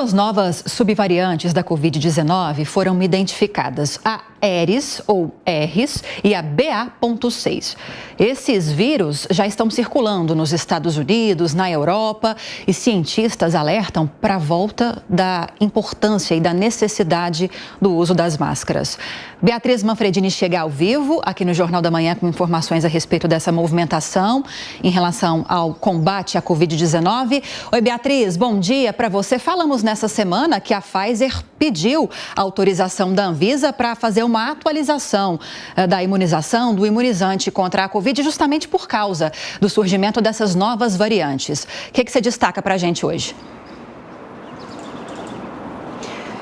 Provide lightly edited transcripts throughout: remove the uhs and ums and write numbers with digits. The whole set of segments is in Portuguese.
As novas subvariantes da Covid-19 foram identificadas, a Eris ou Rs e a BA.6. Esses vírus já estão circulando nos Estados Unidos, na Europa, e cientistas alertam para a volta da importância e da necessidade do uso das máscaras. Beatriz Manfredini chega ao vivo aqui no Jornal da Manhã com informações a respeito dessa movimentação em relação ao combate à Covid-19. Oi, Beatriz, bom dia para você. Falamos nessa semana que a Pfizer pediu a autorização da Anvisa para fazer uma atualização da imunização do imunizante contra a Covid, justamente por causa do surgimento dessas novas variantes. O que você destaca para a gente hoje?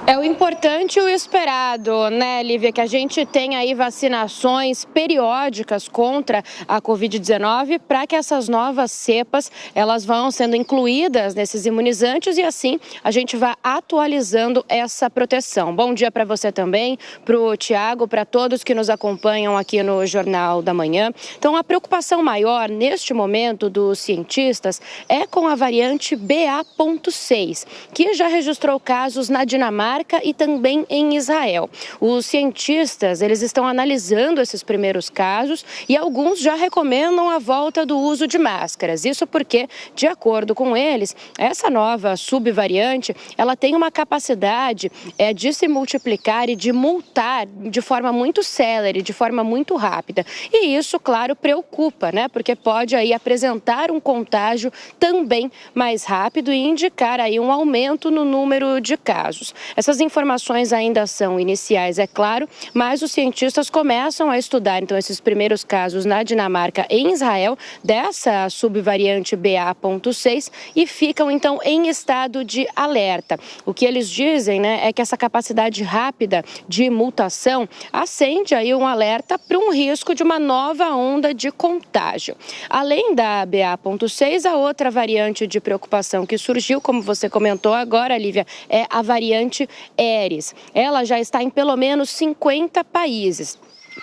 É o importante e o esperado, né, Lívia? Que a gente tenha aí vacinações periódicas contra a Covid-19 para que essas novas cepas, elas vão sendo incluídas nesses imunizantes e assim a gente vai atualizando essa proteção. Bom dia para você também, para o Tiago, para todos que nos acompanham aqui no Jornal da Manhã. Então, a preocupação maior neste momento dos cientistas é com a variante BA.6, que já registrou casos na Dinamarca e também em Israel. Os cientistas, eles estão analisando esses primeiros casos e alguns já recomendam a volta do uso de máscaras. Isso porque, de acordo com eles, essa nova subvariante, ela tem uma capacidade de se multiplicar e de mutar de forma muito célere, de forma muito rápida. E isso, claro, preocupa, né? Porque pode aí apresentar um contágio também mais rápido e indicar aí um aumento no número de casos. Essas informações ainda são iniciais, é claro, mas os cientistas começam a estudar, então, esses primeiros casos na Dinamarca e em Israel dessa subvariante BA.6 e ficam, então, em estado de alerta. O que eles dizem, né, é que essa capacidade rápida de mutação acende aí um alerta para um risco de uma nova onda de contágio. Além da BA.6, a outra variante de preocupação que surgiu, como você comentou agora, Lívia, é a variante Eris. Ela já está em pelo menos 50 países,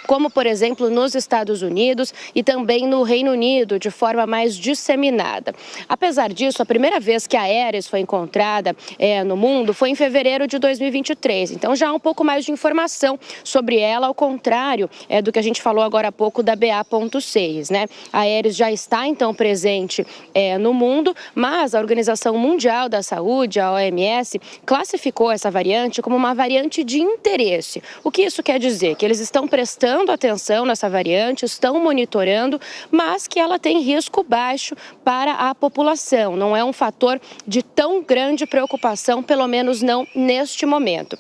como, por exemplo, nos Estados Unidos e também no Reino Unido, de forma mais disseminada. Apesar disso, a primeira vez que a Eris foi encontrada no mundo foi em fevereiro de 2023. Então, já há um pouco mais de informação sobre ela, ao contrário do que a gente falou agora há pouco da BA.6, né? A Eris já está, então, presente no mundo, mas a Organização Mundial da Saúde, a OMS, classificou essa variante como uma variante de interesse. O que isso quer dizer? Que eles estão prestando atenção nessa variante, estão monitorando, mas que ela tem risco baixo para a população. Não é um fator de tão grande preocupação, pelo menos não neste momento.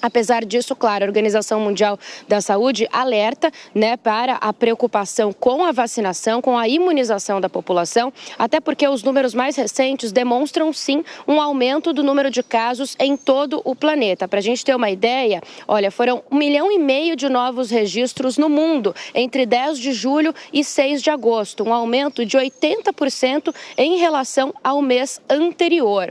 Apesar disso, claro, a Organização Mundial da Saúde alerta, né, para a preocupação com a vacinação, com a imunização da população, até porque os números mais recentes demonstram, sim, um aumento do número de casos em todo o planeta. Para a gente ter uma ideia, olha, foram 1,5 milhão de novos registros no mundo entre 10 de julho e 6 de agosto, um aumento de 80% em relação ao mês anterior.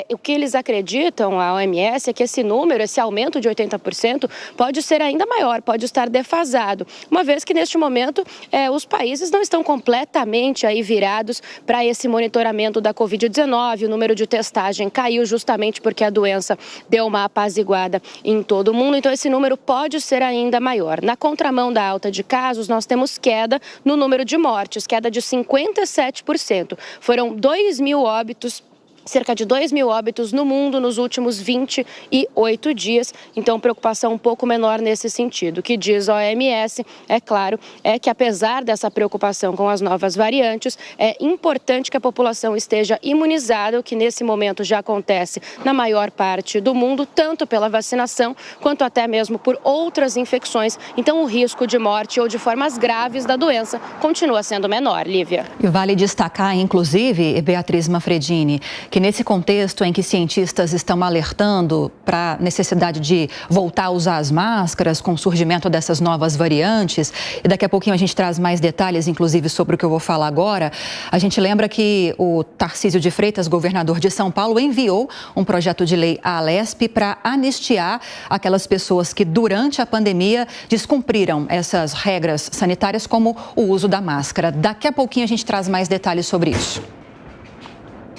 O que eles acreditam, a OMS, é que esse número, esse aumento de 80% pode ser ainda maior, pode estar defasado, uma vez que neste momento os países não estão completamente aí virados para esse monitoramento da Covid-19, o número de testagem caiu justamente porque a doença deu uma apaziguada em todo o mundo, então esse número pode ser ainda maior. Na contramão da alta de casos, nós temos queda no número de mortes, queda de 57%. Foram 2.000 óbitos, cerca de 2.000 óbitos no mundo nos últimos 28 dias, então preocupação um pouco menor nesse sentido. O que diz a OMS, é claro, é que apesar dessa preocupação com as novas variantes, é importante que a população esteja imunizada, o que nesse momento já acontece na maior parte do mundo, tanto pela vacinação quanto até mesmo por outras infecções. Então o risco de morte ou de formas graves da doença continua sendo menor, Lívia. E vale destacar, inclusive, Beatriz Manfredini, que nesse contexto em que cientistas estão alertando para a necessidade de voltar a usar as máscaras com o surgimento dessas novas variantes, e daqui a pouquinho a gente traz mais detalhes, inclusive, sobre o que eu vou falar agora, a gente lembra que o Tarcísio de Freitas, governador de São Paulo, enviou um projeto de lei à Alesp para anistiar aquelas pessoas que, durante a pandemia, descumpriram essas regras sanitárias, como o uso da máscara. Daqui a pouquinho a gente traz mais detalhes sobre isso.